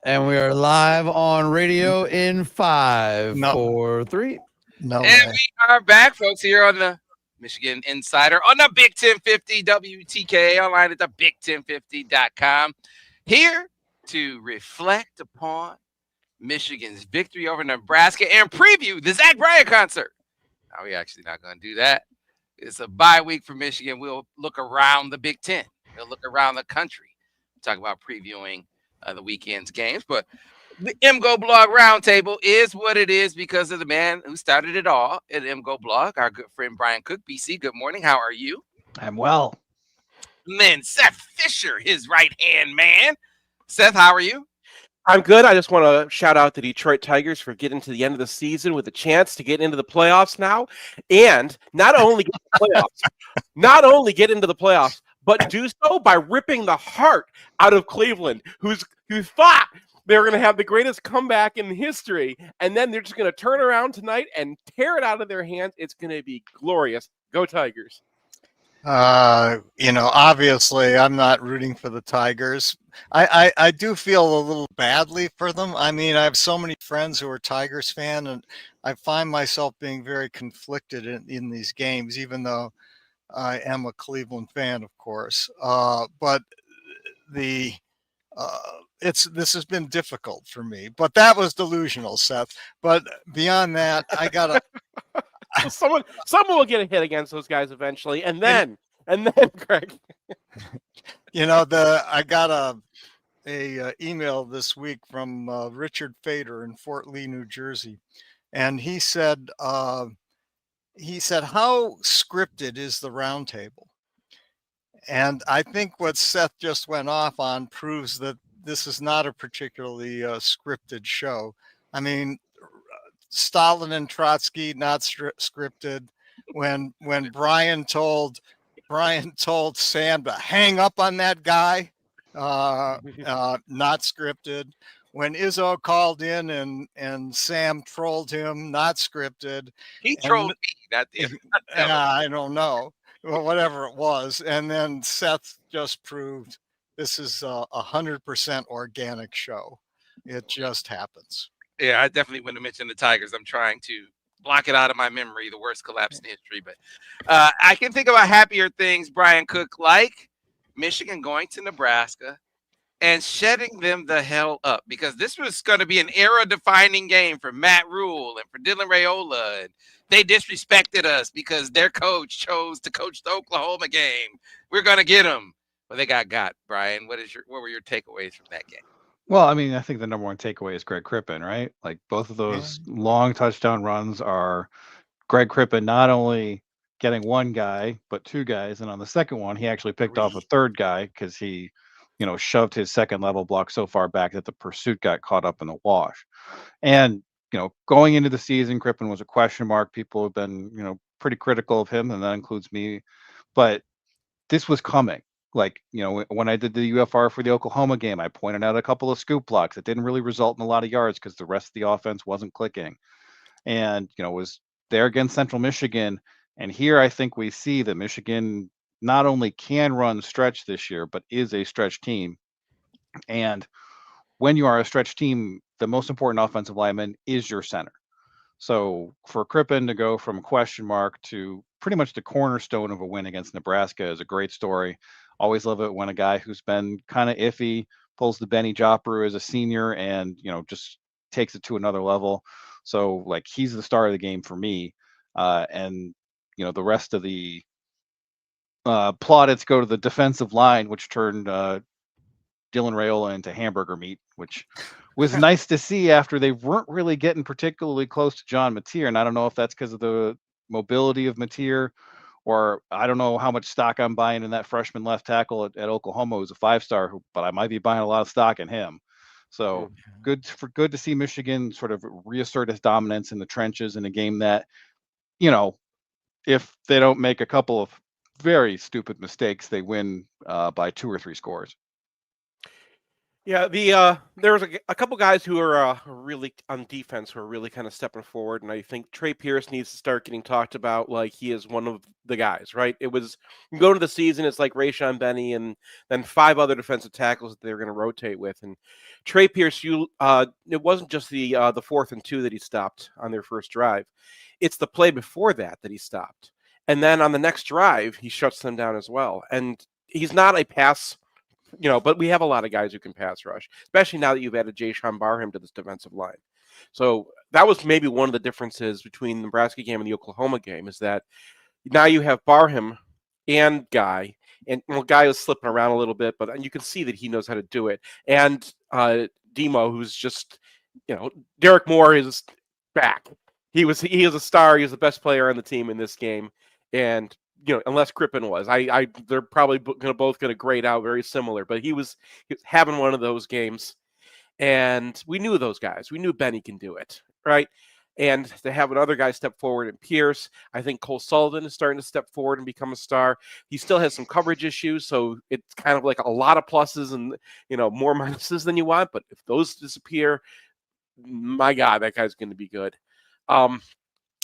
And we are live on radio in 5, No. 4, 3. No And way. we are back, folks, here on the Michigan Insider on the Big 1050 WTK online at the Big1050.com. Here to reflect upon Michigan's victory over Nebraska and preview the Zach Bryant concert. Now, we're actually not going to do that. It's a bye week for Michigan. We'll look around the Big Ten. We'll look around the country. Talk about previewing the weekend's games. But the MGoBlog Roundtable is what it is because of the man who started it all at MGoBlog, our good friend Brian Cook. BC, good morning. How are you? I'm well. And then Seth Fisher, his right-hand man. Seth, how are you? I'm good. I just want to shout out the Detroit Tigers for getting to the end of the season with a chance to get into the playoffs now, and not only get into the playoffs, but do so by ripping the heart out of Cleveland, who thought they were going to have the greatest comeback in history, and then they're just going to turn around tonight and tear it out of their hands. It's going to be glorious. Go Tigers. Obviously I'm not rooting for the Tigers. I do feel a little badly for them. I mean, I have so many friends who are Tigers fan, and I find myself being very conflicted in these games, even though I am a Cleveland fan, of course. But this has been difficult for me. But that was delusional, Seth. But beyond that, I gotta. Someone will get a hit against those guys eventually, and then Greg. I got a email this week from Richard Fader in Fort Lee, New Jersey, and he said, "How scripted is the roundtable?" And I think what Seth just went off on proves that this is not a particularly scripted show. I mean, Stalin and Trotsky, not scripted. When Brian told Sam to hang up on that guy, not scripted. When Izzo called in and Sam trolled him, not scripted. He trolled me, not the I don't know. Well, whatever it was. And then Seth just proved this is 100% organic show. It just happens. Yeah, I definitely wouldn't have mentioned the Tigers. I'm trying to block it out of my memory, the worst collapse in history. But I can think about happier things, Brian Cook, like Michigan going to Nebraska and shutting them the hell up, because this was going to be an era-defining game for Matt Rule and for Dylan Raiola. And they disrespected us because their coach chose to coach the Oklahoma game. We're going to get them. Well, they got. Brian, what were your takeaways from that game? Well, I mean, I think the number one takeaway is Greg Crippen, right? Like both of those long touchdown runs are Greg Crippen not only getting one guy, but two guys. And on the second one, he actually picked off a third guy because he, shoved his second level block so far back that the pursuit got caught up in the wash. And, going into the season, Crippen was a question mark. People have been, pretty critical of him, and that includes me. But this was coming. Like, when I did the UFR for the Oklahoma game, I pointed out a couple of scoop blocks that didn't really result in a lot of yards because the rest of the offense wasn't clicking. And, was there against Central Michigan. And here I think we see that Michigan not only can run stretch this year, but is a stretch team. And when you are a stretch team, the most important offensive lineman is your center. So for Crippen to go from question mark to pretty much the cornerstone of a win against Nebraska is a great story. Always love it when a guy who's been kind of iffy pulls the Benny Jopru as a senior and, just takes it to another level. So like he's the star of the game for me. And, the rest of the plaudits go to the defensive line, which turned Dylan Raiola into hamburger meat, which was nice to see after they weren't really getting particularly close to John Mateer. And I don't know if that's because of the mobility of Mateer, or I don't know how much stock I'm buying in that freshman left tackle at Oklahoma, who's a 5-star, but I might be buying a lot of stock in him. So good to see Michigan sort of reassert its dominance in the trenches in a game that, if they don't make a couple of very stupid mistakes, they win by 2 or 3 scores. Yeah, there was a couple guys who are really on defense who are really kind of stepping forward, and I think Trey Pierce needs to start getting talked about like he is one of the guys, right? It was you go to the season, it's like Rayshon Benny and then 5 other defensive tackles that they're going to rotate with, and Trey Pierce, it wasn't just the 4th and 2 that he stopped on their first drive, it's the play before that he stopped, and then on the next drive he shuts them down as well, and he's not a pass. But we have a lot of guys who can pass rush, especially now that you've added Jayshawn Barham to this defensive line. So that was maybe one of the differences between the Nebraska game and the Oklahoma game is that now you have Barham and Guy, and Guy was slipping around a little bit, but you can see that he knows how to do it. And Demo, who's just, Derek Moore is back. He is a star. He was the best player on the team in this game, and unless Crippen was, they're probably both going to grade out very similar. But he was having one of those games, and we knew those guys. We knew Benny can do it, right? And to have another guy step forward in Pierce, I think Cole Sullivan is starting to step forward and become a star. He still has some coverage issues, so it's kind of like a lot of pluses and more minuses than you want. But if those disappear, my God, that guy's going to be good. And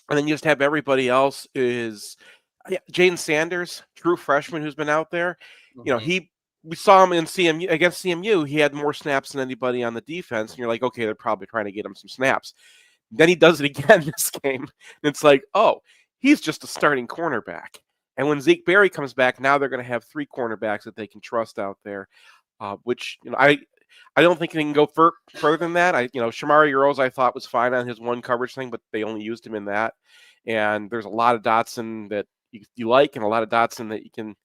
then you just have everybody else is. Yeah, Jaden Sanders, true freshman who's been out there. We saw him in CMU against CMU. He had more snaps than anybody on the defense, and you're like, okay, they're probably trying to get him some snaps. Then he does it again this game, and it's like, oh, he's just a starting cornerback. And when Zeke Berry comes back, now they're going to have 3 cornerbacks that they can trust out there, which I don't think they can go further than that. Shamari Earls I thought was fine on his one coverage thing, but they only used him in that. And there's a lot of Dotson that you like, and a lot of Dotson that you can.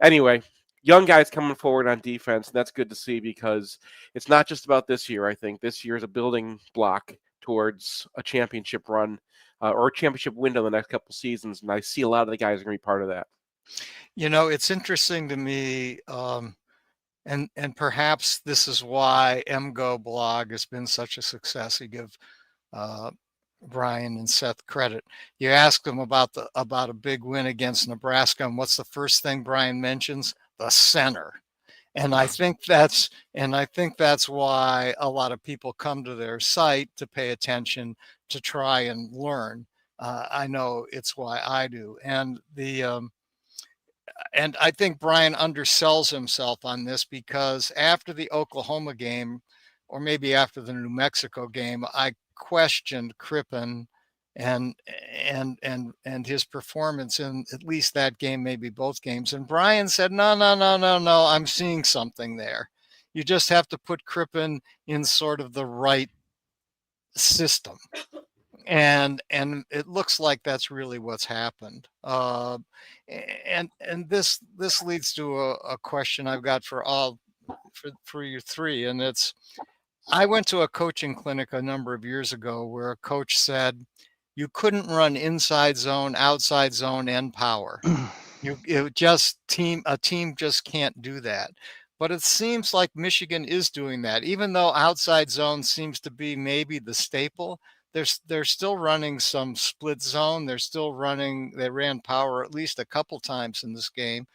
Anyway, young guys coming forward on defense, and that's good to see because it's not just about this year. I think this year is a building block towards a championship run or a championship window the next couple seasons, and I see a lot of the guys are going to be part of that. It's interesting to me, and perhaps this is why MGoBlog has been such a success. You give Brian and Seth credit. You ask them about a big win against Nebraska, and what's the first thing Brian mentions? The center. And I think that's why a lot of people come to their site to pay attention, to try and learn. I know it's why I do. And and I think Brian undersells himself on this, because after the Oklahoma game, or maybe after the New Mexico game, I questioned Crippen and his performance in at least that game, maybe both games. And Brian said, no, I'm seeing something there. You just have to put Crippen in sort of the right system. And it looks like that's really what's happened. And this leads to a question I've got for you three, and it's, I went to a coaching clinic a number of years ago where a coach said you couldn't run inside zone, outside zone, and power. A team just can't do that. But it seems like Michigan is doing that, even though outside zone seems to be maybe the staple. They're still running some split zone. They ran power at least a couple times in this game.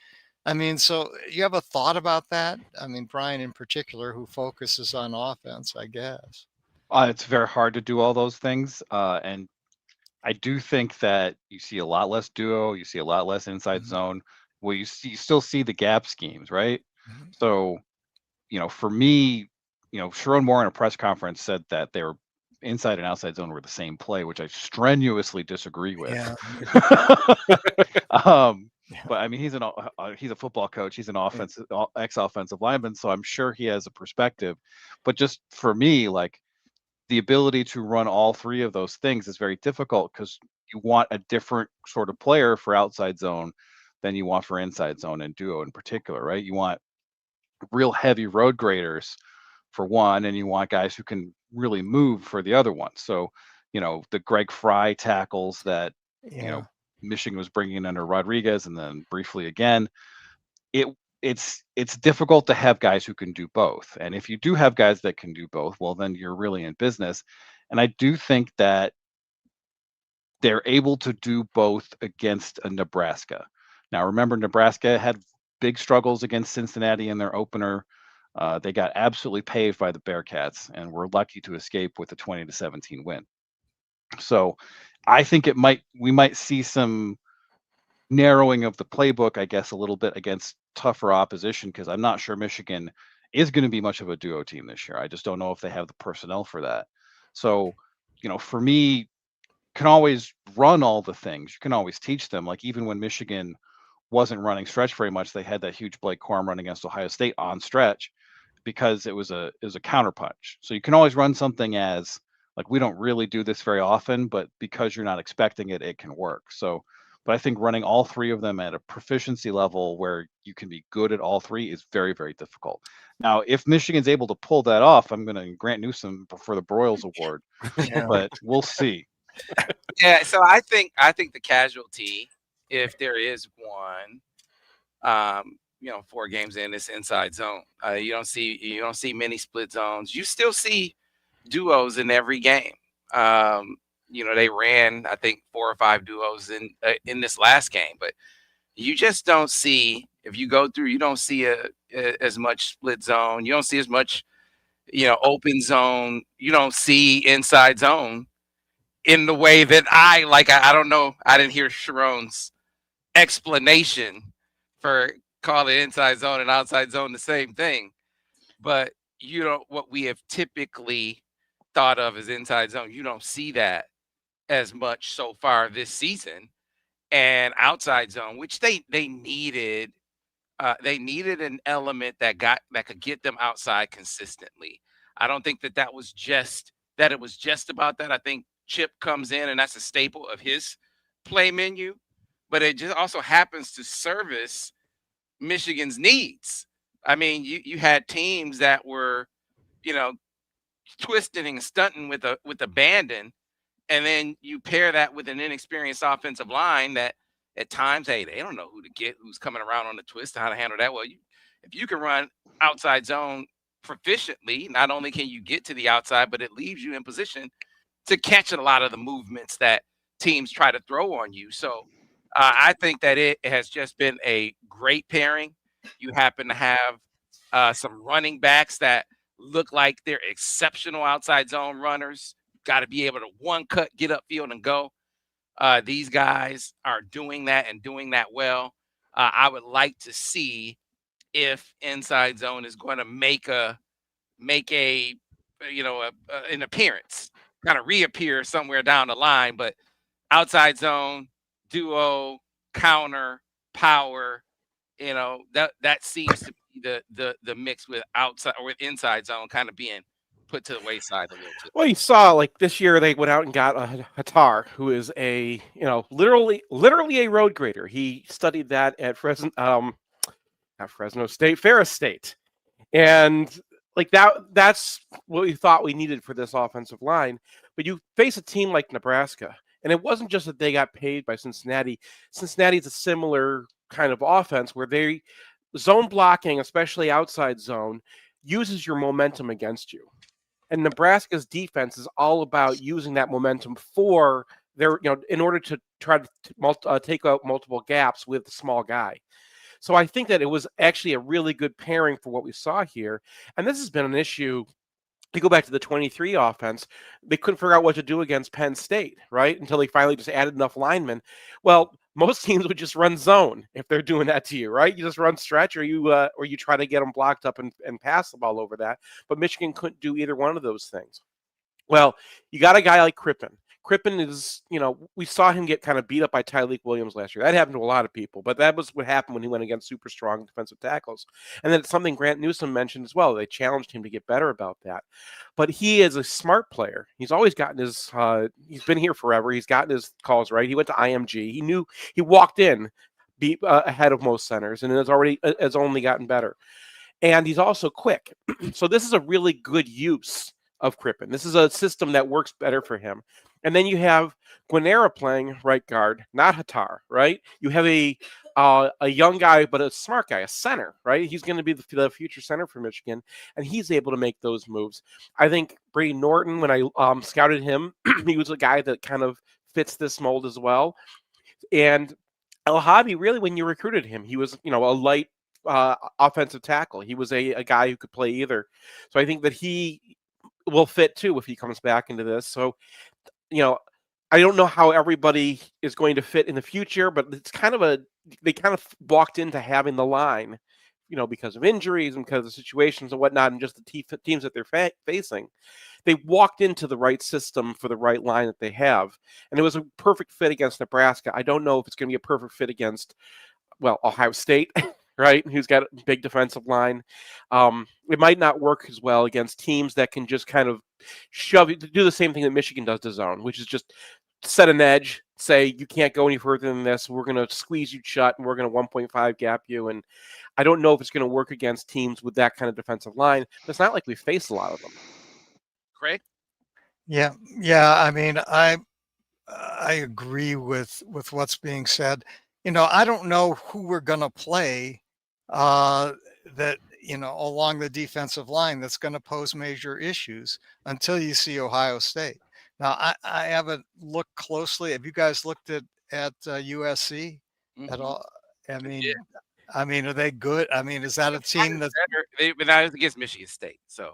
I mean, so you have a thought about that? I mean, Brian in particular, who focuses on offense, I guess. It's very hard to do all those things. And I do think that you see a lot less duo, you see a lot less inside zone. Well, you still see the gap schemes, right? So, for me, Sharon Moore in a press conference said that they were inside and outside zone were the same play, which I strenuously disagree with. Yeah. But I mean, he's a football coach. He's an ex-offensive lineman, so I'm sure he has a perspective. But just for me, like, the ability to run all 3 of those things is very difficult, because you want a different sort of player for outside zone than you want for inside zone and duo in particular, right? You want real heavy road graders for one, and you want guys who can really move for the other one. So, the Greg Fry tackles that, Michigan was bringing in under Rodriguez, and then briefly again, it's difficult to have guys who can do both. And if you do have guys that can do both, well, then you're really in business. And I do think that they're able to do both against a Nebraska. Now, remember, Nebraska had big struggles against Cincinnati in their opener. They got absolutely paved by the Bearcats and were lucky to escape with a 20-17 win. So I think we might see some narrowing of the playbook, I guess, a little bit against tougher opposition, because I'm not sure Michigan is going to be much of a duo team this year. I just don't know if they have the personnel for that. So, for me, can always run all the things. You can always teach them. Like, even when Michigan wasn't running stretch very much, they had that huge Blake Corum run against Ohio State on stretch because it was a counterpunch. So you can always run something as, like, we don't really do this very often, but because you're not expecting it, it can work. So, but I think running all three of them at a proficiency level where you can be good at all three is very, very difficult. Now, if Michigan's able to pull that off, I'm going to grant Newsom for the Broyles Award, but we'll see. Yeah, so I think the casualty, if there is one, 4 games in this inside zone. You don't see many split zones. You still see duos in every game. They ran, I think, 4 or 5 duos in this last game, but you just don't see, if you go through, you don't see as much split zone. You don't see as much, open zone. You don't see inside zone in the way that I don't know. I didn't hear Sharon's explanation for calling inside zone and outside zone the same thing, but what we have typically thought of as inside zone, you don't see that as much so far this season. And outside zone, which they needed an element that could get them outside consistently. I don't think that it was just about that. I think Chip comes in and that's a staple of his play menu, but it just also happens to service Michigan's needs. I mean, you had teams that were, twisting and stunting with abandon, and then you pair that with an inexperienced offensive line that at times, hey, they don't know who to get, who's coming around on the twist, how to handle that. Well, if you can run outside zone proficiently, not only can you get to the outside, but it leaves you in position to catch a lot of the movements that teams try to throw on you. So I think that it has just been a great pairing. You happen to have some running backs that look like they're exceptional outside zone runners. Got to be able to one cut, get upfield, and go. These guys are doing that and doing that well. I would like to see if inside zone is going to make an appearance, kind of reappear somewhere down the line. But outside zone, duo, counter, power, that seems to be the mix with outside or with inside zone kind of being put to the wayside a little bit. Well, you saw like this year they went out and got a Hatar, who is a literally a road grader. He studied that at not Fresno State, Ferris State, and like that's what we thought we needed for this offensive line. But you face a team like Nebraska, and it wasn't just that they got paid by Cincinnati. Cincinnati's a similar kind of offense where they zone blocking, especially outside zone, uses your momentum against you. And Nebraska's defense is all about using that momentum for in order to try to take out multiple gaps with the small guy. So I think that it was actually a really good pairing for what we saw here. And this has been an issue. You go back to the 23 offense, they couldn't figure out what to do against Penn State, right? Until they finally just added enough linemen. Well, most teams would just run zone if they're doing that to you, right? You just run stretch, or you try to get them blocked up and pass the ball over that. But Michigan couldn't do either one of those things. Well, you got a guy like Crippen. Crippen is, we saw him get kind of beat up by Tyleik Williams last year. That happened to a lot of people, but that was what happened when he went against super strong defensive tackles. And then it's something Grant Newsom mentioned as well. They challenged him to get better about that. But he is a smart player. He's always gotten his, he's been here forever. He's gotten his calls right. He went to IMG. He knew, he walked in ahead of most centers, and has only gotten better. And he's also quick. So this is a really good use of Crippen. This is a system that works better for him. And then you have Guinera playing right guard, not Hatar, right? You have a young guy, but a smart guy, a center, right? He's going to be the future center for Michigan, and he's able to make those moves. I think Brady Norton, when I scouted him, he was a guy that kind of fits this mold as well. And El Hobby, really, when you recruited him, he was, a light offensive tackle. He was a guy who could play either. So I think that he will fit too if he comes back into this. So, I don't know how everybody is going to fit in the future, but it's they kind of walked into having the line, because of injuries and because of situations and whatnot, and just the teams that they're facing. They walked into the right system for the right line that they have, and it was a perfect fit against Nebraska. I don't know if it's going to be a perfect fit against, Ohio State, right? Who's got a big defensive line. It might not work as well against teams that can just kind of do the same thing that Michigan does to zone, which is just set an edge, say you can't go any further than this. We're going to squeeze you shut, and we're going to 1.5 gap you. And I don't know if it's going to work against teams with that kind of defensive line. It's not like we face a lot of them. Craig? Yeah. I mean, I agree with what's being said. I don't know who we're going to play that along the defensive line that's going to pose major issues until you see Ohio State. Now, I haven't looked closely. Have you guys looked at USC at all? I mean, are they good? I mean, is that a team that's better? But now it's against Michigan State, so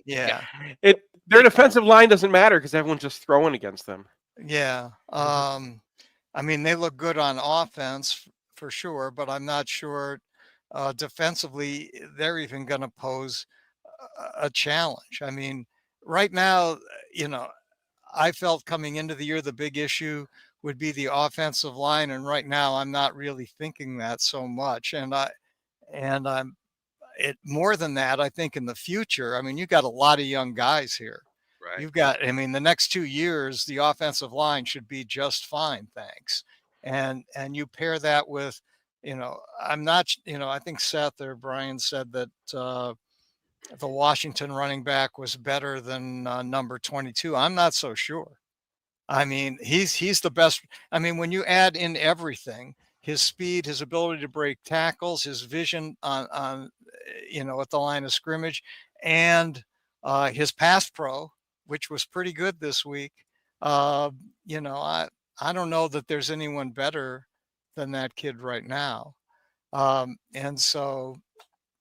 yeah. Their defensive line doesn't matter because everyone's just throwing against them. Yeah. I mean, they look good on offense for sure, but I'm not sure defensively they're even going to pose a challenge. I mean, right now, I felt coming into the year the big issue would be the offensive line, and right now I'm not really thinking that so much. And I'm more than that. I think in the future, I mean, you got a lot of young guys here. right. You've got, I mean, the next 2 years, the offensive line should be just fine, thanks. And you pair that with, I'm not, I think Seth or Brian said that the Washington running back was better than number 22. I'm not so sure. I mean, he's the best. I mean, when you add in everything, his speed, his ability to break tackles, his vision on at the line of scrimmage, and his pass pro, which was pretty good this week. I don't know that there's anyone better than that kid right now. And so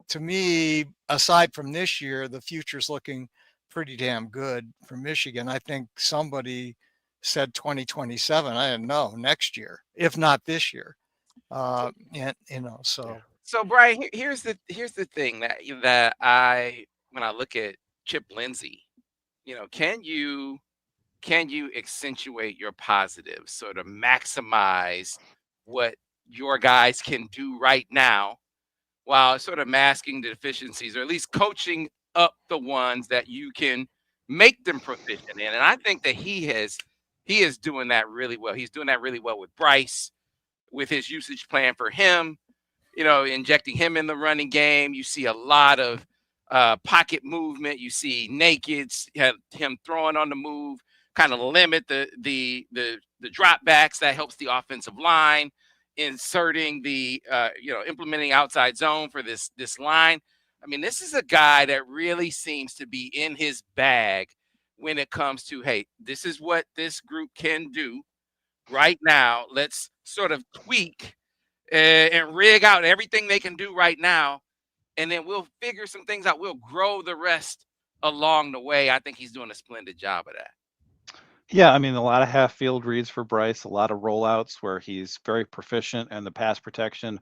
to me, aside from this year, the future's looking pretty damn good for Michigan. I think somebody said 2027. I didn't know, next year, if not this year. So. So Brian, here's the thing that when I look at Chip Lindsey, can you accentuate your positives, sort of maximize what your guys can do right now while sort of masking the deficiencies, or at least coaching up the ones that you can make them proficient in? And I think that he is doing that really well. He's doing that really well with Bryce, with his usage plan for him, injecting him in the running game. You see a lot of pocket movement. You see nakeds, him throwing on the move, kind of limit the drop backs. That helps the offensive line. Inserting implementing outside zone for this line. I mean, this is a guy that really seems to be in his bag when it comes to, hey, this is what this group can do right now. Let's sort of tweak and rig out everything they can do right now, and then we'll figure some things out. We'll grow the rest along the way. I think he's doing a splendid job of that. Yeah, I mean, a lot of half field reads for Bryce, a lot of rollouts where he's very proficient and the pass protection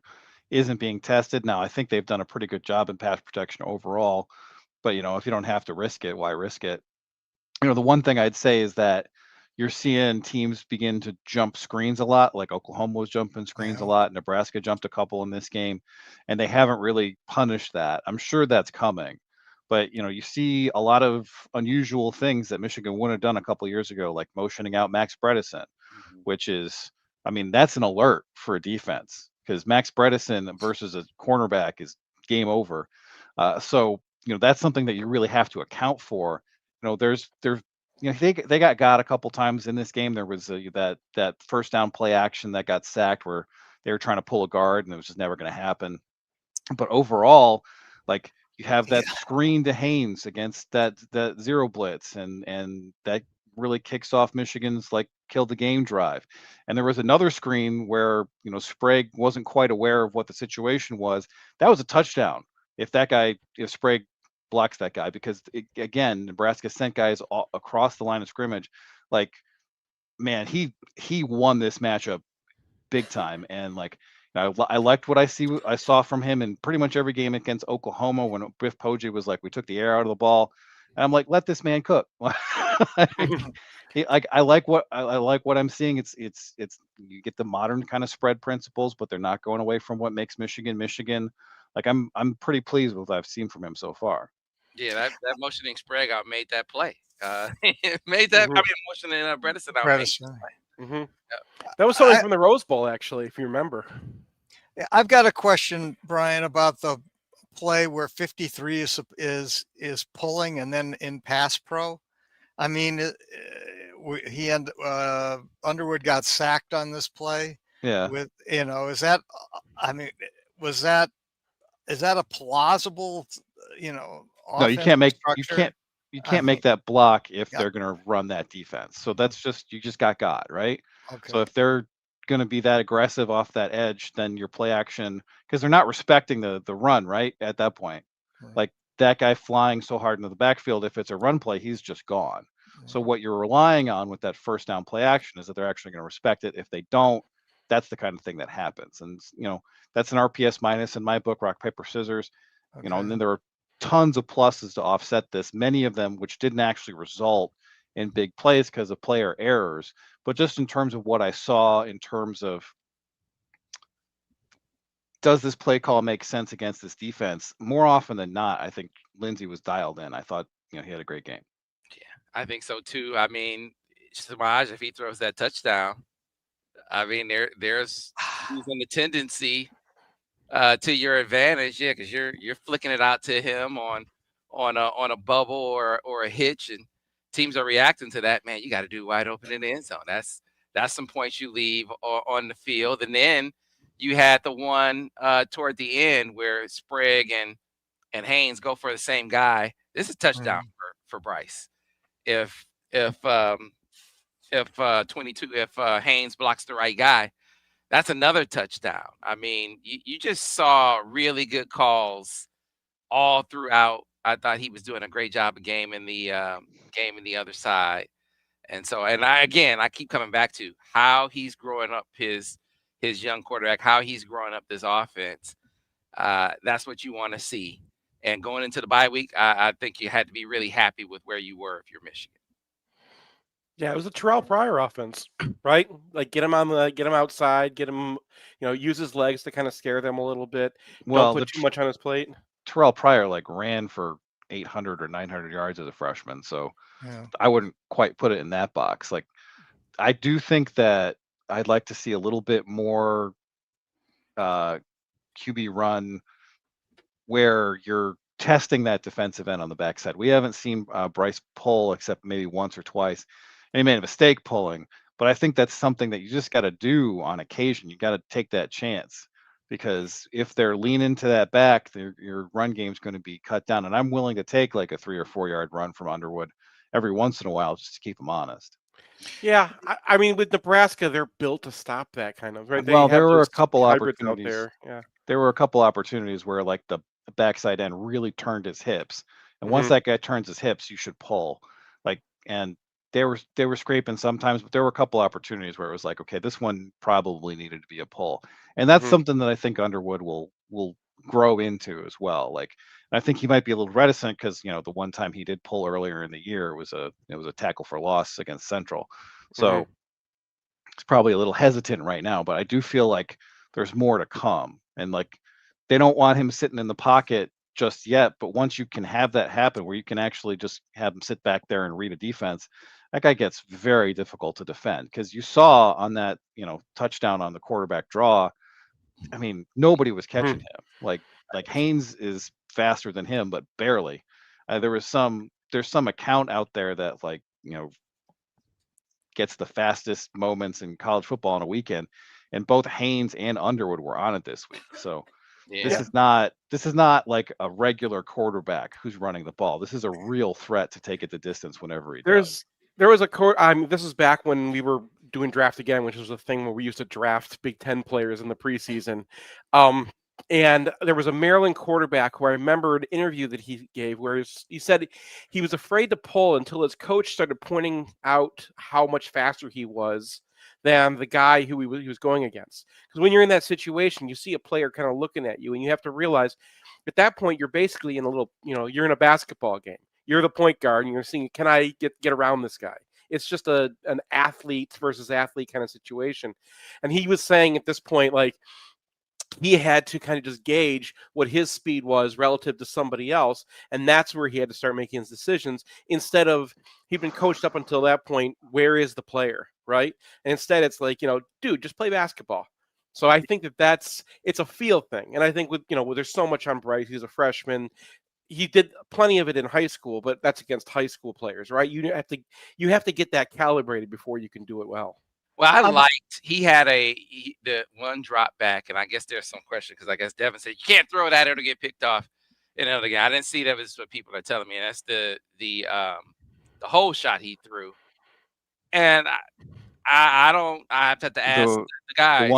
isn't being tested. Now, I think they've done a pretty good job in pass protection overall, but if you don't have to risk it, why risk it? The one thing I'd say is that you're seeing teams begin to jump screens a lot, like Oklahoma was jumping screens a lot, Nebraska jumped a couple in this game, and they haven't really punished that. I'm sure that's coming. But you see a lot of unusual things that Michigan wouldn't have done a couple of years ago, like motioning out Max Bredesen, which is, I mean, that's an alert for a defense because Max Bredesen versus a cornerback is game over. So that's something that you really have to account for. There's they got a couple times in this game. There was that first down play action that got sacked where they were trying to pull a guard and it was just never going to happen. But overall, like, you have that screen to Haynes against that zero blitz, and that really kicks off Michigan's like killed the game drive. And there was another screen where, you know, Sprague wasn't quite aware of what the situation was. That was a touchdown. If Sprague blocks that guy, because again, Nebraska sent guys across the line of scrimmage. Like, man, he won this matchup big time. And like, I liked what I saw from him in pretty much every game against Oklahoma when Biff Poggi was like, we took the air out of the ball. And I'm like, let this man cook. I like what I'm seeing. It's you get the modern kind of spread principles, but they're not going away from what makes Michigan. Like, I'm pretty pleased with what I've seen from him so far. Yeah, that motioning Sprague out made that play. Made that. I mean, motioning Bredesen out. That was something from the Rose Bowl, actually, if you remember. I've got a question, Brian, about the play where 53 is pulling and then in pass pro. I mean, Underwood got sacked on this play. Yeah. With, you know, is that a plausible, you know? No, you can't make that block if they're going to run that defense. So that's you just got, right? Okay. So if they're going to be that aggressive off that edge, then your play action, because they're not respecting the run, right? At that point, like that guy flying so hard into the backfield, if it's a run play, he's just gone. So what you're relying on with that first down play action is that they're actually going to respect it. If they don't, that's the kind of thing that happens. And, you know, that's an RPS minus in my book, rock, paper, scissors, you know, and then there are tons of pluses to offset this, many of them which didn't actually result in big plays because of player errors. But just in terms of what I saw in terms of, does this play call make sense against this defense? More often than not, I think Lindsey was dialed in. I thought, you know, he had a great game. I think so too. I mean, Samaj, if he throws that touchdown, I mean, there's using the tendency to your advantage, because you're flicking it out to him on a bubble or a hitch, and teams are reacting to that. Man, you got to do wide open in the end zone. That's some points you leave on the field, and then you had the one toward the end where Sprague and Haynes go for the same guy. This is a touchdown for Bryce. If 22, if Haynes blocks the right guy, that's another touchdown. I mean, you just saw really good calls all throughout. I thought he was doing a great job of game in the other side. And so, I keep coming back to how he's growing up his young quarterback, how he's growing up this offense. That's what you want to see. And going into the bye week, I think you had to be really happy with where you were if you're Michigan. Yeah, it was a Terrell Pryor offense, right? Like get him outside, get him, you know, use his legs to kind of scare them a little bit. Well, don't put too much on his plate. Terrell Pryor like ran for 800 or 900 yards as a freshman, so I wouldn't quite put it in that box. Like, I do think that I'd like to see a little bit more QB run where you're testing that defensive end on the backside. We haven't seen Bryce pull except maybe once or twice. And he made a mistake pulling, but I think that's something that you just got to do on occasion. You got to take that chance, because if they're leaning to that back, your run game is going to be cut down. And I'm willing to take like a 3 or 4 yard run from Underwood every once in a while just to keep them honest. Yeah, I mean, with Nebraska, they're built to stop that kind of. Right? Well, there were a couple opportunities out there. Yeah, there were a couple opportunities where like the backside end really turned his hips, and once that guy turns his hips, you should pull. Like, and they were scraping sometimes, but there were a couple opportunities where it was like, okay, this one probably needed to be a pull, and that's something that I think Underwood will grow into as well. Like, I think he might be a little reticent because, you know, the one time he did pull earlier in the year was a tackle for loss against Central, so it's probably a little hesitant right now. But I do feel like there's more to come, and like they don't want him sitting in the pocket just yet. But once you can have that happen, where you can actually just have him sit back there and read a defense, that guy gets very difficult to defend. Because you saw on that, you know, touchdown on the quarterback draw, I mean, nobody was catching him. Like Haynes is faster than him, but barely. There's some account out there that, like, you know, gets the fastest moments in college football on a weekend, and both Haynes and Underwood were on it this week. So this is not like a regular quarterback who's running the ball. This is a real threat to take it the distance whenever he does. There was a quote. This is back when we were doing draft again, which was a thing where we used to draft Big Ten players in the preseason. And there was a Maryland quarterback who I remember an interview that he gave where he said he was afraid to pull until his coach started pointing out how much faster he was than the guy who he was going against. Because when you're in that situation, you see a player kind of looking at you, and you have to realize at that point you're basically in a little, you're in a basketball game. You're the point guard, and you're seeing, can I get around this guy? It's just an athlete versus athlete kind of situation. And he was saying at this point, like, he had to kind of just gauge what his speed was relative to somebody else. And that's where he had to start making his decisions instead of he'd been coached up until that point. Where is the player? Right. And instead it's like, dude, just play basketball. So I think it's a feel thing. And I think with there's so much on Bryce. He's a freshman. He did plenty of it in high school, but that's against high school players, right? You have to get that calibrated before you can do it well. Well, I liked he had the one drop back, and I guess there's some question because I guess Devin said you can't throw that; it'll get picked off. And another guy, I didn't see that. Is what people are telling me. And that's the whole shot he threw. And I don't. I have to ask the guys.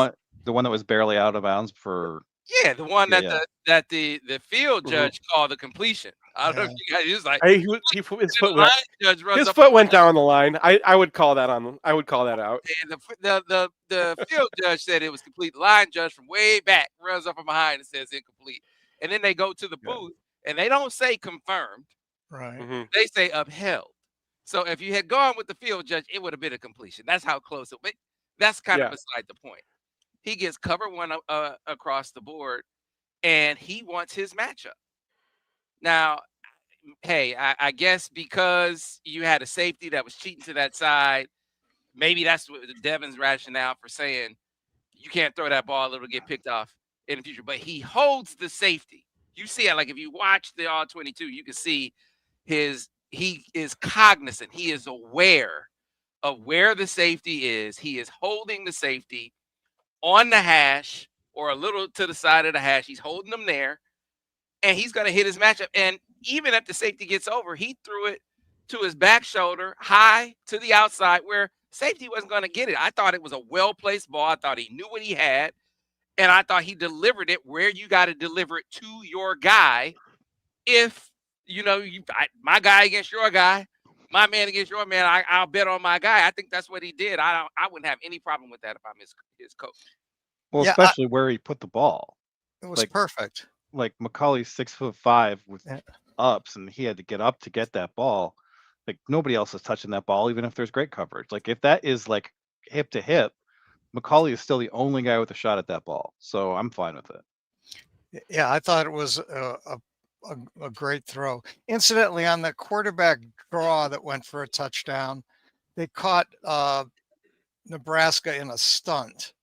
The one that was barely out of bounds for. Yeah, the one that the field judge called the completion. I don't know if you guys. He was like, his foot went down the line. I would call that I would call that out. And the field judge said it was complete. The line judge from way back runs up from behind and says incomplete. And then they go to the booth and they don't say confirmed. Right. Mm-hmm. They say upheld. So if you had gone with the field judge, it would have been a completion. That's how close it was. That's kind of beside the point. He gets cover one across the board, and he wants his matchup. Now, hey, I guess because you had a safety that was cheating to that side, maybe that's what Devin's rationale for saying you can't throw that ball, it'll get picked off in the future. But he holds the safety. You see it, like if you watch the All-22, you can see he is cognizant. He is aware of where the safety is. He is holding the safety on the hash or a little to the side of the hash. He's holding them there, and he's going to hit his matchup. And even if the safety gets over, he threw it to his back shoulder, high to the outside where safety wasn't going to get it. I thought it was a well-placed ball. I thought he knew what he had, and I thought he delivered it where you got to deliver it to your guy. If, my guy against your guy, my man against your man, I'll bet on my guy. I think that's what he did. I wouldn't have any problem with that if I'm his coach. Well, especially where he put the ball. It was perfect. Like McCauley's 6'5" with ups, and he had to get up to get that ball. Like nobody else is touching that ball, even if there's great coverage. Like if that is like hip to hip, McCauley is still the only guy with a shot at that ball. So I'm fine with it. Yeah, I thought it was a great throw. Incidentally, on the quarterback draw that went for a touchdown, they caught Nebraska in a stunt,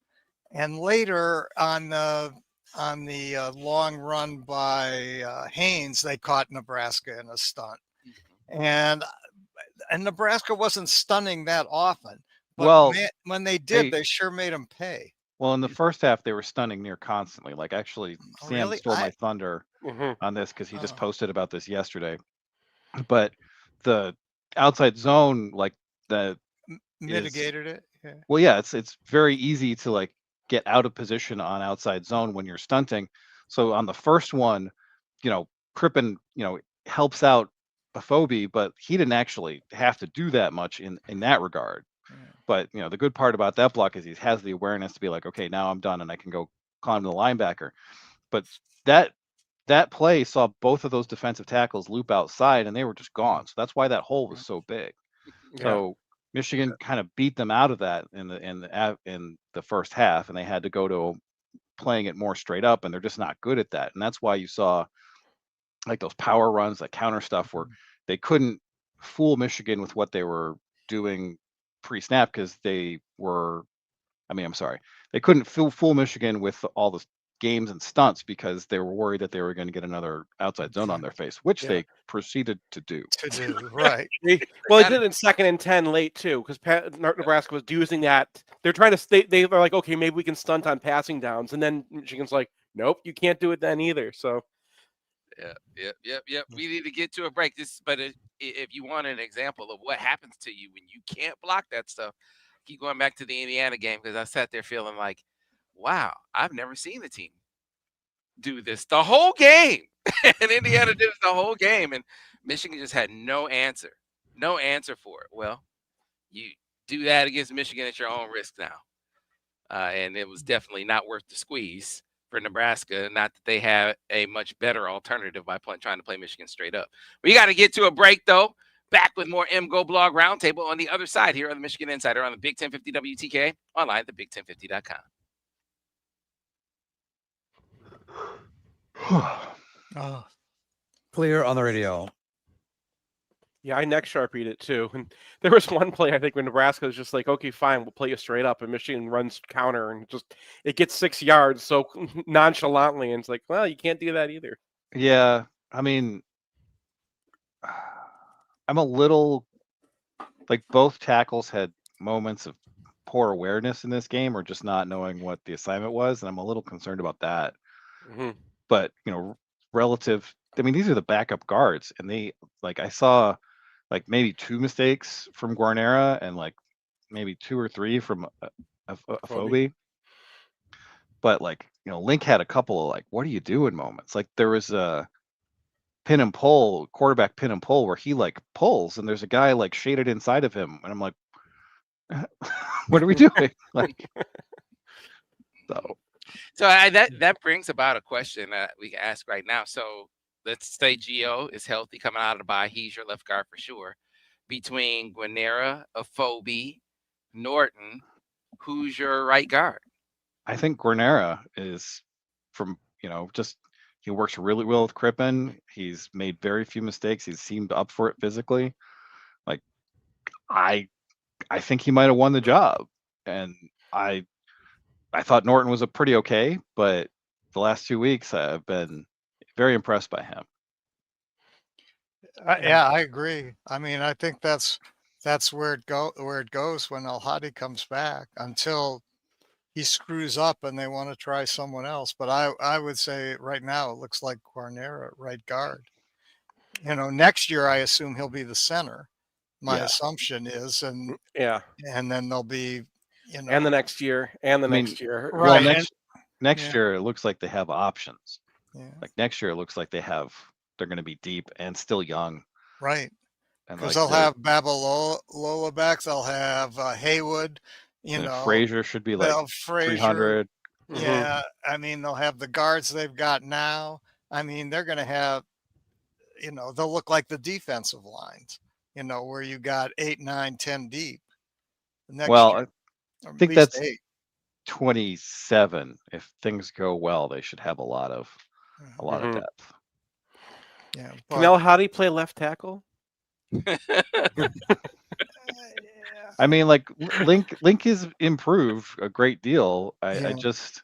and later on the long run by Haynes, they caught Nebraska in a stunt, and Nebraska wasn't stunning that often. But when they did, they sure made them pay. Well, in the first half, they were stunning near constantly. Like, actually, Sam stole my thunder on this because he just posted about this yesterday. But the outside zone, like mitigated it. Yeah. Well, yeah, it's very easy to like get out of position on outside zone when you're stunting. So on the first one, Crippen, helps out Afobe, but he didn't actually have to do that much in that regard. But the good part about that block is he has the awareness to be like, okay, now I'm done and I can go climb to the linebacker. But that play saw both of those defensive tackles loop outside and they were just gone. So that's why that hole was so big. Yeah. So Michigan kind of beat them out of that in the first half, and they had to go to playing it more straight up, and they're just not good at that. And that's why you saw like those power runs, that counter stuff where they couldn't fool Michigan with what they were doing pre-snap because they couldn't fool Michigan with all the games and stunts because they were worried that they were going to get another outside zone on their face, which they proceeded to do. Right. They did it in 2nd and 10 late too, because Nebraska was using that. They're trying to they're like, okay, maybe we can stunt on passing downs, and then Michigan's like, nope, you can't do it then either. So yeah. We need to get to a break. But if you want an example of what happens to you when you can't block that stuff, keep going back to the Indiana game because I sat there feeling like, wow, I've never seen the team do this the whole game. And Indiana did it the whole game, and Michigan just had no answer for it. Well, you do that against Michigan at your own risk now. And it was definitely not worth the squeeze for Nebraska. Not that they have a much better alternative by trying to play Michigan straight up. We got to get to a break, though. Back with more MGoBlog Roundtable on the other side here on the Michigan Insider on the Big 1050 WTK, online at thebig1050.com. Clear on the radio. Yeah, I neck sharpied it too. And there was one play I think when Nebraska was just like, okay, fine, we'll play you straight up, and Michigan runs counter and it gets 6 yards so nonchalantly, and it's like, well, you can't do that either. Yeah, I mean, I'm a little like both tackles had moments of poor awareness in this game or just not knowing what the assignment was, and I'm a little concerned about that. Mm-hmm. But relative, I mean, these are the backup guards, and I saw like maybe 2 mistakes from Guarnera and like maybe 2 or 3 from Afobe. But Link had a couple of like, what do you do in moments? Like there was a quarterback pin and pull where he like pulls and there's a guy like shaded inside of him, and I'm like, what are we doing? So that brings about a question that we can ask right now. So let's say Gio is healthy coming out of the bye. He's your left guard for sure. Between Guarnera, Afobe, Norton, who's your right guard? I think Guarnera is he works really well with Crippen. He's made very few mistakes. He's seemed up for it physically. Like I think he might have won the job. And I thought Norton was a pretty okay, but the last 2 weeks I've been very impressed by him. Yeah, I agree. I mean, I think that's where it goes when El-Hadi comes back, until he screws up and they want to try someone else. But I would say right now it looks like Guarnera right guard. Next year I assume he'll be the center. My assumption is, and then they'll be, and the next year, next year. Right. Well, next year it looks like they have options. Yeah. Like next year it looks like they're going to be deep and still young. Right. Because they'll have Babalola back. They'll have Haywood. Frazier should be like 300. Yeah. I mean, they'll have the guards they've got now. I mean, they're going to have, they'll look like the defensive lines, where you got 8, 9, 10 deep. I think that's 27. If things go well, they should have a lot of depth. Yeah. Can El-Hadi play left tackle? I mean, like Link has improved a great deal. I just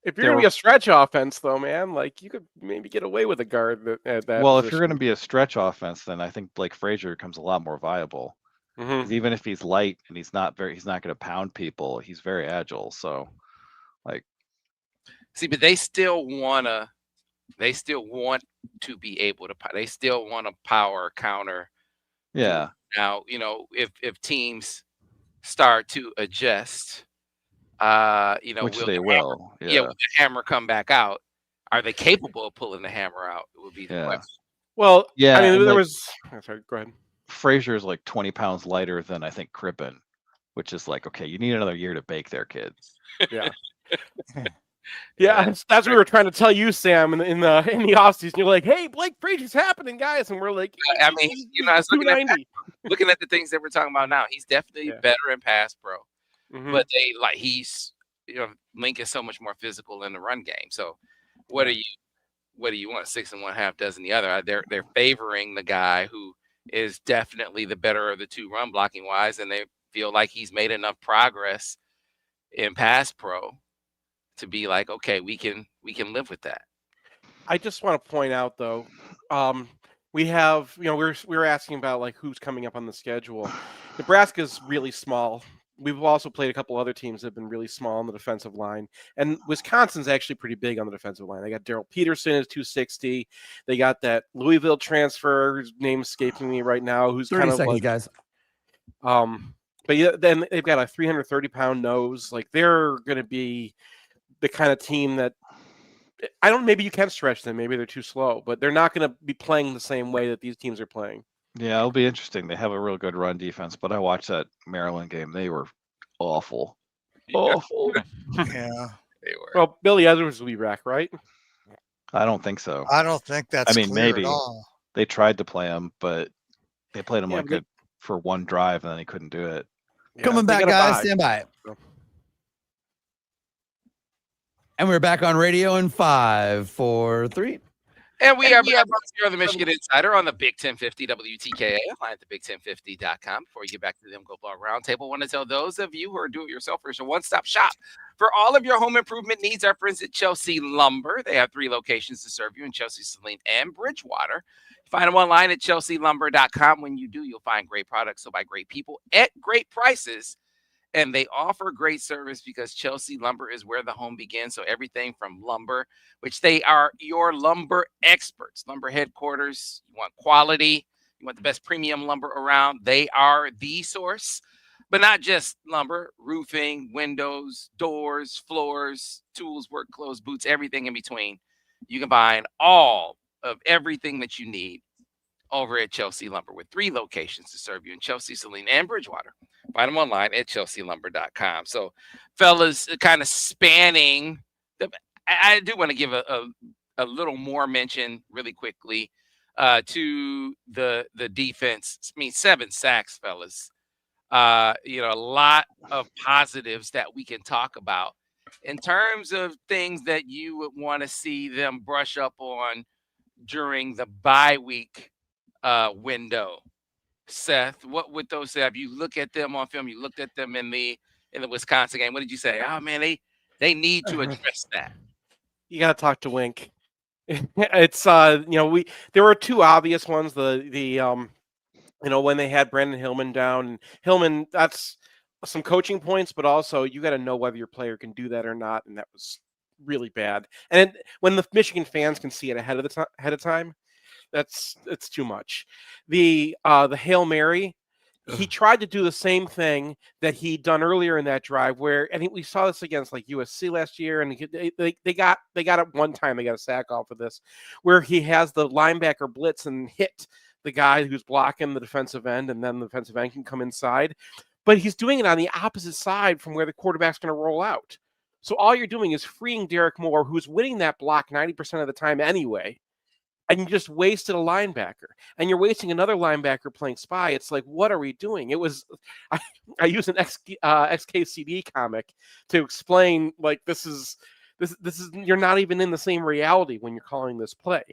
if you're gonna be a stretch offense, though, man, like you could maybe get away with a guard at that. Well, position. if you're gonna be a stretch offense, then I think Blake Frazier becomes a lot more viable. Mm-hmm. Even if he's light and he's not going to pound people, he's very agile. So, but they still want to be able to. They still want to power counter. Yeah. Now, if teams start to adjust, which they will. Will the hammer come back out? Are they capable of pulling the hammer out? It would be the question. Well, yeah. I mean, there was. Sorry, go ahead. Frazier is like 20 pounds lighter than I think Crippen, which is like, okay, you need another year to bake there, kid. Yeah. Yeah, that's what we were trying to tell you, Sam, in the offseason. You're like, hey, Blake Frazier's happening, guys. And we're like, I mean, I was looking at the things that we're talking about now. He's definitely better in pass pro. Mm-hmm. But Link is so much more physical in the run game. So what do you want? 6 1/2 dozen the other. They're favoring the guy who is definitely the better of the two run blocking wise, and they feel like he's made enough progress in pass pro to be like, okay, we can live with that. I just want to point out though, we have, we were asking about like who's coming up on the schedule. Nebraska's really small. We've also played a couple other teams that have been really small on the defensive line. And Wisconsin's actually pretty big on the defensive line. They got Daryl Peterson is 260. They got that Louisville transfer, whose name escaping me right now, who's 30 kind of seconds, like, guys. But yeah, then they've got a 330-pound nose. Like they're going to be the kind of team that maybe you can stretch them. Maybe they're too slow, but they're not going to be playing the same way that these teams are playing. Yeah, it'll be interesting. They have a real good run defense, but I watched that Maryland game. They were awful. Awful. Yeah. They were. Well, Billy Edwards will be back, right? I don't think so. I don't think that's mean, clear maybe. at all. They tried to play him, but they played him Yeah, like but good for one drive, and then he couldn't do it. Coming they back, gotta guys. buy. Stand by. So. And we're back on radio in 5, 4, 3. And we are back here on the Michigan Insider on the Big 1050 WTKA online at the big1050.com. Before we get back to the MGoBlog Roundtable, I want to tell those of you who are do-it-yourselfers a one-stop shop for all of your home improvement needs. Our friends at Chelsea Lumber. They have 3 locations to serve you in Chelsea, Saline, and Bridgewater. Find them online at chelsealumber.com. When you do, you'll find great products sold by great people at great prices. And they offer great service because Chelsea Lumber is where the home begins. So everything from lumber, which they are your lumber experts, lumber headquarters. You want quality, you want the best premium lumber around. They are the source, but not just lumber, roofing, windows, doors, floors, tools, work clothes, boots, everything in between. You can find all of everything that you need over at Chelsea Lumber with 3 locations to serve you in Chelsea, Saline, and Bridgewater. Find them online at chelsealumber.com. So, fellas, kind of spanning, I do want to give a little more mention really quickly to the defense. I mean, 7 sacks, fellas. A lot of positives that we can talk about in terms of things that you would want to see them brush up on during the bye week window. Seth, what would those say? If you look at them on film, you looked at them in the Wisconsin game. What did you say? Oh man, they need to address that. You got to talk to Wink. It's there were 2 obvious ones. When they had Brandon Hillman down, and Hillman, that's some coaching points, but also you got to know whether your player can do that or not, and that was really bad. And when the Michigan fans can see it ahead of time, it's too much. The Hail Mary, he tried to do the same thing that he'd done earlier in that drive, where I think we saw this against like USC last year, and they got it one time. They got a sack off of this, where he has the linebacker blitz and hit the guy who's blocking the defensive end, and then the defensive end can come inside. But he's doing it on the opposite side from where the quarterback's going to roll out. So all you're doing is freeing Derek Moore, who's winning that block 90% of the time anyway. And you just wasted a linebacker, and you're wasting another linebacker playing spy. It's like, what are we doing? It was, I use an XKCD comic to explain, like, this is, you're not even in the same reality when you're calling this play.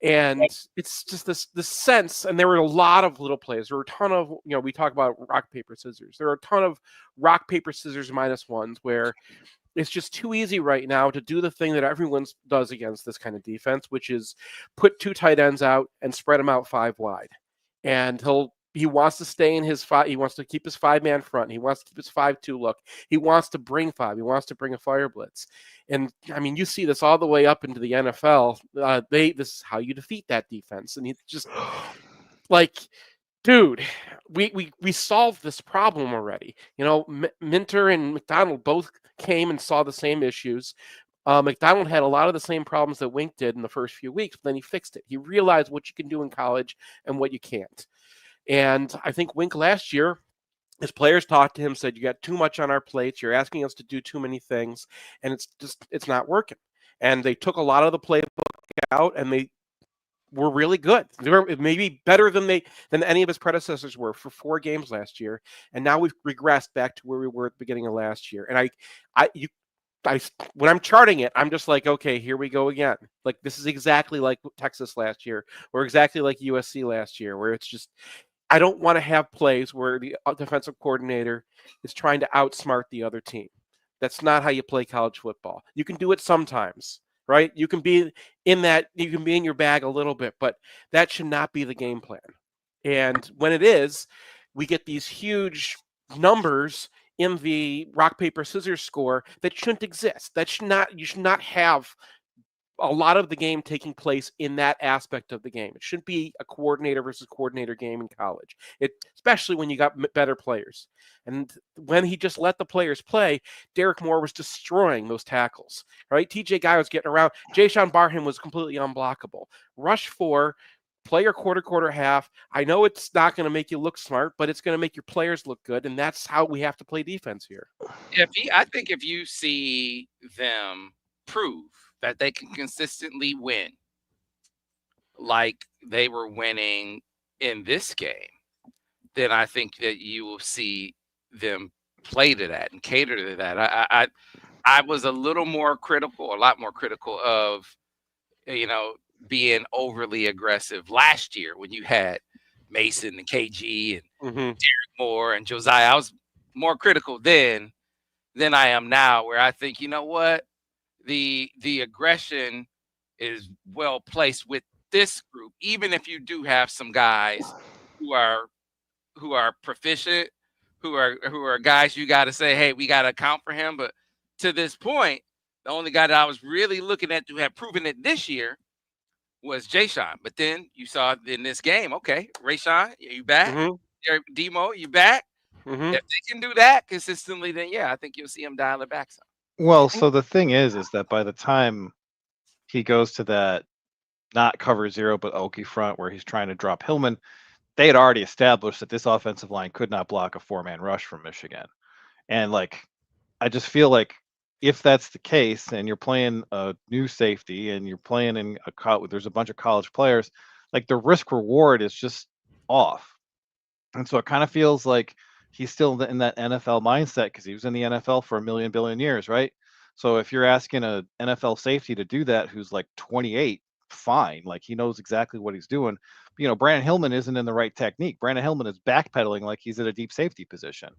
And it's just this sense, and there were a lot of little plays. There were a ton of, we talk about rock, paper, scissors. There are a ton of rock, paper, scissors -1s where it's just too easy right now to do the thing that everyone does against this kind of defense, which is put 2 tight ends out and spread them out 5 wide. And he wants to stay in his 5. He wants to keep his 5-man front. He wants to keep his 5-2 look. He wants to bring 5. He wants to bring a fire blitz. And I mean, you see this all the way up into the NFL. This is how you defeat that defense. And it's just like, dude, we solved this problem already. Minter and McDonald both came and saw the same issues. McDonald had a lot of the same problems that Wink did in the first few weeks, but then he fixed it. He realized what you can do in college and what you can't. And I think Wink last year, his players talked to him, said, you got too much on our plates. You're asking us to do too many things, and it's not working. And they took a lot of the playbook out, and they were really good. They were maybe better than any of his predecessors were for 4 games last year. And now we've regressed back to where we were at the beginning of last year. And when I'm charting it, I'm just like, okay, here we go again. Like, this is exactly like Texas last year, or exactly like USC last year, where it's just, I don't want to have plays where the defensive coordinator is trying to outsmart the other team. That's not how you play college football. You can do it sometimes, right? You can be in your bag a little bit, but that should not be the game plan. And when it is, we get these huge numbers in the rock, paper, scissors score that shouldn't exist. You should not have a lot of the game taking place in that aspect of the game. It shouldn't be a coordinator versus coordinator game in college, especially when you got better players. And when he just let the players play, Derek Moore was destroying those tackles, right? TJ Guy was getting around. Jayshawn Barham was completely unblockable. Rush 4, play your quarter, half. I know it's not going to make you look smart, but it's going to make your players look good, and that's how we have to play defense here. I think if you see them prove that they can consistently win like they were winning in this game, then I think that you will see them play to that and cater to that. I was a lot more critical of, being overly aggressive last year when you had Mason and KG and Derek Moore and Josiah. I was more critical then than I am now, where I think, you know what, the aggression is well placed with this group, even if you do have some guys who are proficient, who are guys you got to say, hey, we got to account for him. But to this point, the only guy that I was really looking at to have proven it this year was Jayshawn. But then you saw in this game, okay, Rayshawn, you back? Demo, you back? If they can do that consistently, then yeah, I think you'll see him dial it back some. Well, so the thing is that by the time he goes to that not cover 0 but Okie front where he's trying to drop Hillman, they had already established that this offensive line could not block a 4-man rush from Michigan. And I just feel like if that's the case and you're playing a new safety and you're playing in there's a bunch of college players, the risk reward is just off. And so it kind of feels like he's still in that NFL mindset because he was in the NFL for a million billion years, right? So if you're asking a NFL safety to do that who's 28, fine, he knows exactly what he's doing. Brandon Hillman isn't in the right technique. Brandon Hillman is backpedaling like he's at a deep safety position.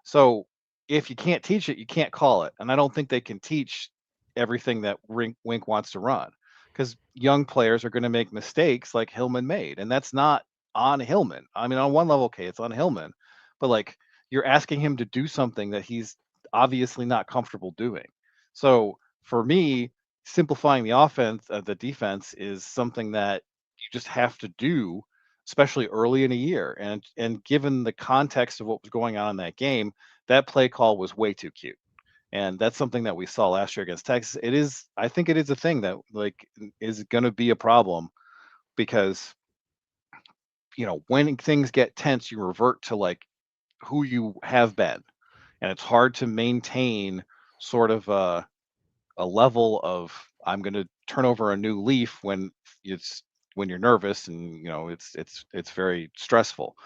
So if you can't teach it, you can't call it. And I don't think they can teach everything that Wink wants to run, because young players are going to make mistakes like Hillman made. And that's not on Hillman. I mean, on one level, okay, it's on Hillman, but you're asking him to do something that he's obviously not comfortable doing. So for me, simplifying the offense, the defense is something that you just have to do, especially early in a year. And given the context of what was going on in that game, that play call was way too cute. And that's something that we saw last year against Texas. I think it is a thing that is going to be a problem, because when things get tense, you revert to who you have been, and it's hard to maintain sort of a level of I'm going to turn over a new leaf when you're nervous and it's very stressful.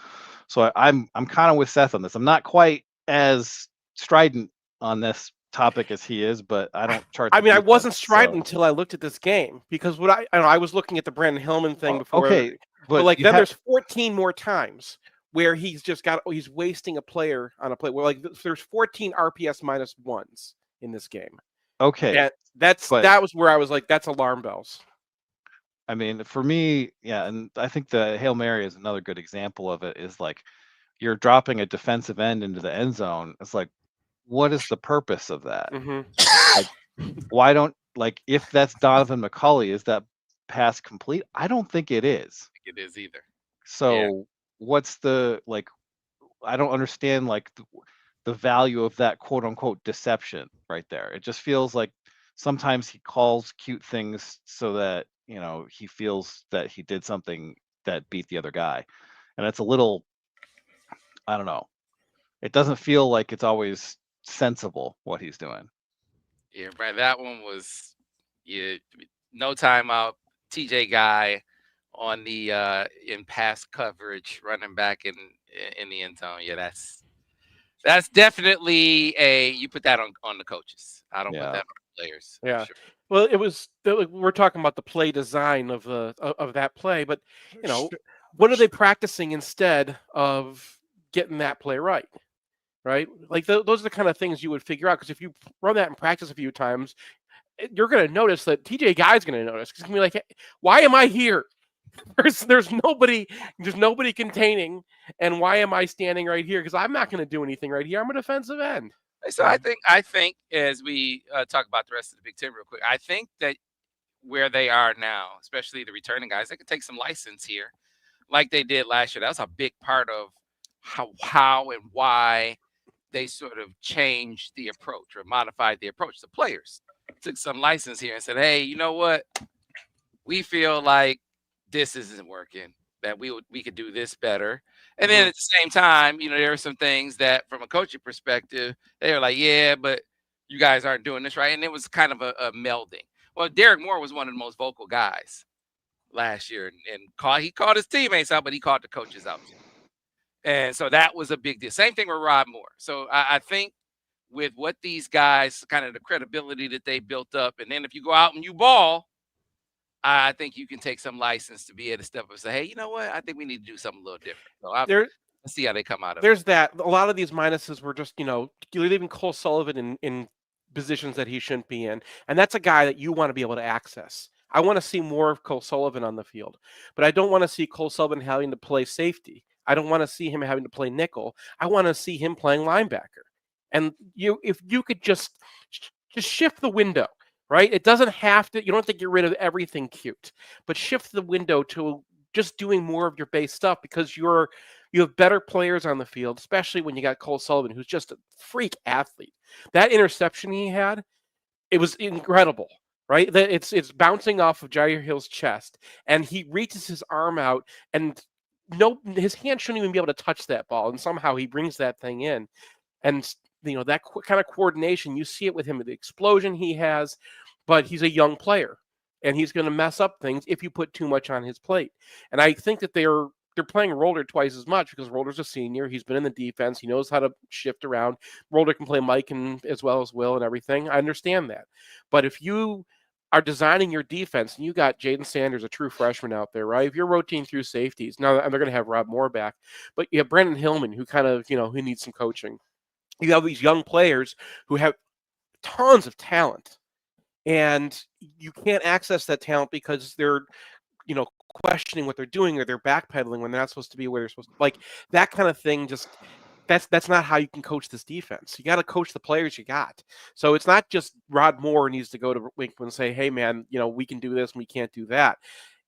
So I'm kind of with Seth on this. I'm not quite as strident on this topic as he is, but I don't chart. I mean, I wasn't strident until I looked at this game, because I was looking at the Brandon Hillman thing before. Okay, but then there's 14 more times where he's wasting a player on a play. Where there's 14 RPS -1s in this game. Okay, and that was where I was like, that's alarm bells. I mean, for me, yeah, and I think the Hail Mary is another good example of it. Is you're dropping a defensive end into the end zone. It's what is the purpose of that? Why don't if that's Donovan McCulley, is that pass complete? I don't think it is. I think it is either. So what's the I don't understand the value of that quote unquote deception right there. It just feels like sometimes he calls cute things so that he feels that he did something that beat the other guy, and it's a little, I don't know. It doesn't feel like it's always sensible what he's doing. Yeah, right. That one was no timeout. TJ Guy on the in pass coverage, running back in the end zone. Yeah, that's definitely you put that on the coaches. I don't put that on the players. Yeah. Sure. Well, it was we're talking about the play design of that play, but what are they practicing instead of getting that play right? Right? Those are the kind of things you would figure out, because if you run that in practice a few times, you're going to notice that TJ Guy's going to notice. He's going to be like, hey, why am I here? There's nobody containing, and why am I standing right here? Because I'm not going to do anything right here. I'm a defensive end. So I think as we talk about the rest of the Big Ten real quick, I think that where they are now, especially the returning guys, they could take some license here like they did last year. That was a big part of how and why they sort of changed the approach or modified the approach. The players took some license here and said, hey, you know what? We feel like this isn't working, that we could do this better. And then at the same time, there are some things that from a coaching perspective, they were like, yeah, but you guys aren't doing this right. And it was kind of a melding. Well, Derek Moore was one of the most vocal guys last year, and he called his teammates out, but he called the coaches out too. And so that was a big deal. Same thing with Rob Moore. So I think with what these guys, kind of the credibility that they built up, and then if you go out and you ball, I think you can take some license to be able to step up and say, hey, you know what? I think we need to do something a little different. So let's see how they come out of it. There's that. A lot of these minuses were just, you're leaving Cole Sullivan in positions that he shouldn't be in. And that's a guy that you want to be able to access. I want to see more of Cole Sullivan on the field, but I don't want to see Cole Sullivan having to play safety. I don't want to see him having to play nickel. I want to see him playing linebacker. And if you could just shift the window, right? It doesn't have to, you don't have to get rid of everything cute, but shift the window to just doing more of your base stuff, because you have better players on the field, especially when you got Cole Sullivan, who's just a freak athlete. That interception he had, it was incredible, right? It's bouncing off of Jair Hill's chest, and he reaches his arm out, and his hand shouldn't even be able to touch that ball, and somehow he brings that thing in. And that kind of coordination, you see it with him, the explosion he has, but he's a young player, and he's going to mess up things if you put too much on his plate. And I think that they're playing Rolder twice as much, because Rolder's a senior. He's been in the defense. He knows how to shift around. Rolder can play Mike as well as Will and everything. I understand that. But if you are designing your defense, and you got Jaden Sanders, a true freshman out there, right? If you're rotating through safeties, now they're going to have Rob Moore back, but you have Brandon Hillman, who kind of, who needs some coaching. You have these young players who have tons of talent, and you can't access that talent because they're, questioning what they're doing, or they're backpedaling when they're not supposed to be where they're supposed to. Like, that kind of thing, just that's not how you can coach this defense. You got to coach the players you got. So it's not just Rod Moore needs to go to Winkman and say, hey man, we can do this and we can't do that.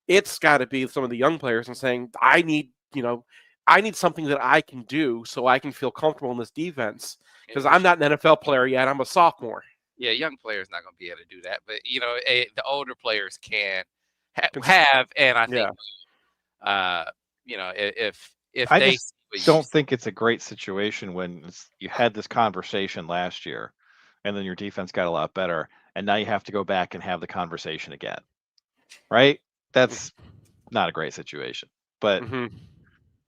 It's got to be some of the young players and saying, I need something that I can do so I can feel comfortable in this defense, because I'm not an NFL player yet. I'm a sophomore. Yeah, young players not going to be able to do that, but the older players can have, and I think if I they just don't think it's a great situation when you had this conversation last year, and then your defense got a lot better, and now you have to go back and have the conversation again, right? That's not a great situation. But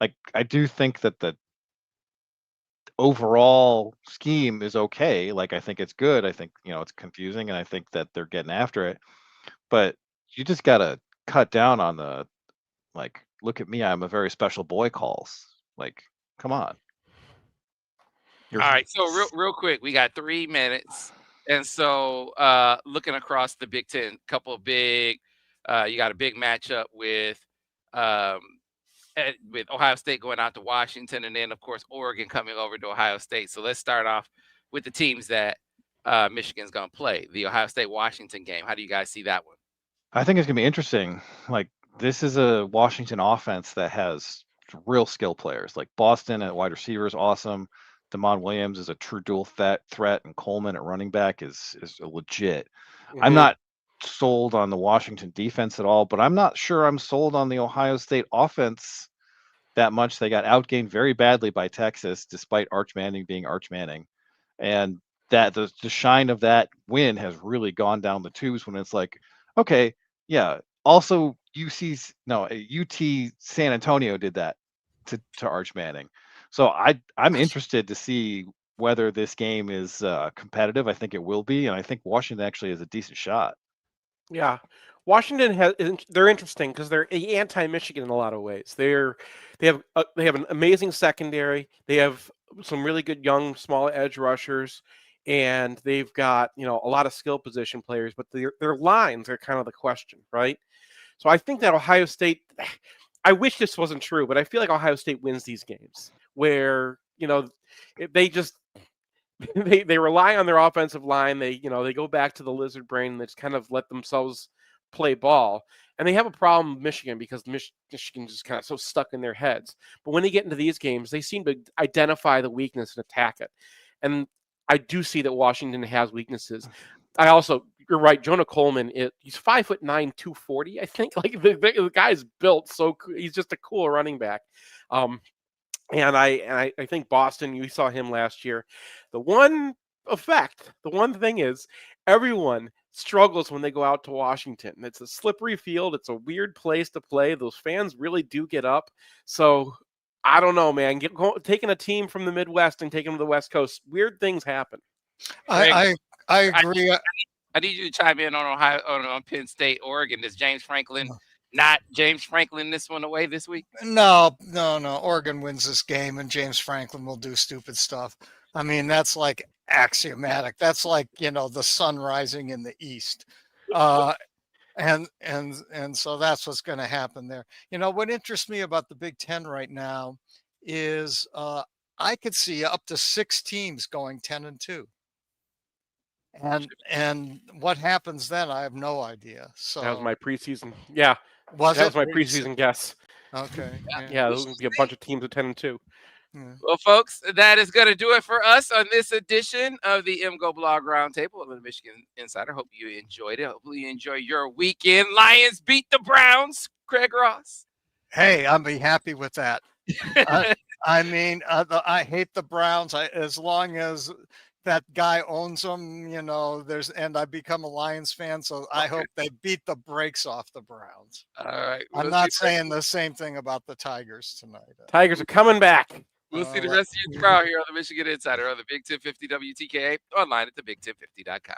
like, I do think that the overall scheme is okay. Like, I think it's good. I think it's confusing, and I think that they're getting after it. But you just gotta cut down on the, like, look at me, I'm a very special boy calls. Like, come on. All right, so real quick, we got 3 minutes, and so looking across the Big Ten, couple of big, you got a big matchup with Ohio State going out to Washington, and then of course Oregon coming over to Ohio State. So let's start off with the teams that Michigan's going to play. The Ohio State-Washington game. How do you guys see that one? I think it's going to be interesting. Like, this is a Washington offense that has real skill players. Like, Boston at wide receiver is awesome. Damon Williams is a true dual threat, and Coleman at running back is legit. I'm not sold on the Washington defense at all, but I'm not sure I'm sold on the Ohio State offense that much. They got outgained very badly by Texas, despite Arch Manning being Arch Manning. And that the shine of that win has really gone down the tubes when it's like, okay, yeah. Also, UT San Antonio did that to Arch Manning. So I'm interested to see whether this game is competitive. I think it will be, and I think Washington actually has a decent shot. Yeah, Washington they're interesting because they're anti-Michigan in a lot of ways. They have an amazing secondary. They have some really good young small edge rushers, and they've got a lot of skill position players. But their lines are kind of the question, right? So I think that Ohio State. I wish this wasn't true, but I feel like Ohio State wins these games where they just they rely on their offensive line. They go back to the lizard brain and they just kind of let themselves play ball. And they have a problem with Michigan because Michigan's just kind of so stuck in their heads. But when they get into these games, they seem to identify the weakness and attack it. And I do see that Washington has weaknesses. You're right, Jonah Coleman, he's 5'9", 240, I think. Like the guy's built so cool. He's just a cool running back. And I think Boston, you saw him last year. The one thing is everyone struggles when they go out to Washington. It's a slippery field. It's a weird place to play. Those fans really do get up. So I don't know, man. Taking a team from the Midwest and taking them to the West Coast, weird things happen. I agree. I need you to chime in on Ohio, on Penn State, Oregon. Is James Franklin not James Franklin this one away this week? No. Oregon wins this game, and James Franklin will do stupid stuff. I mean, that's like axiomatic. That's like, the sun rising in the east. And so that's what's going to happen there. What interests me about the Big Ten right now is I could see up to 6 teams going 10-2. And what happens then, I have no idea. So that was my preseason. Yeah. That was my preseason guess. Okay. Yeah, there's going to be a bunch of teams at 10-2. Yeah. Well, folks, that is going to do it for us on this edition of the MGoBlog Roundtable of the Michigan Insider. Hope you enjoyed it. Hopefully you enjoy your weekend. Lions beat the Browns. Craig Ross. Hey, I'll be happy with that. I hate the Browns. As long as that guy owns them, and I become a Lions fan, so I hope they beat the brakes off the Browns. All right. I'm not saying the same thing about the Tigers tonight. Tigers are coming back. We'll see the rest of you tomorrow here on the Michigan Insider on the Big 1050 WTKA, online at thebig1050.com.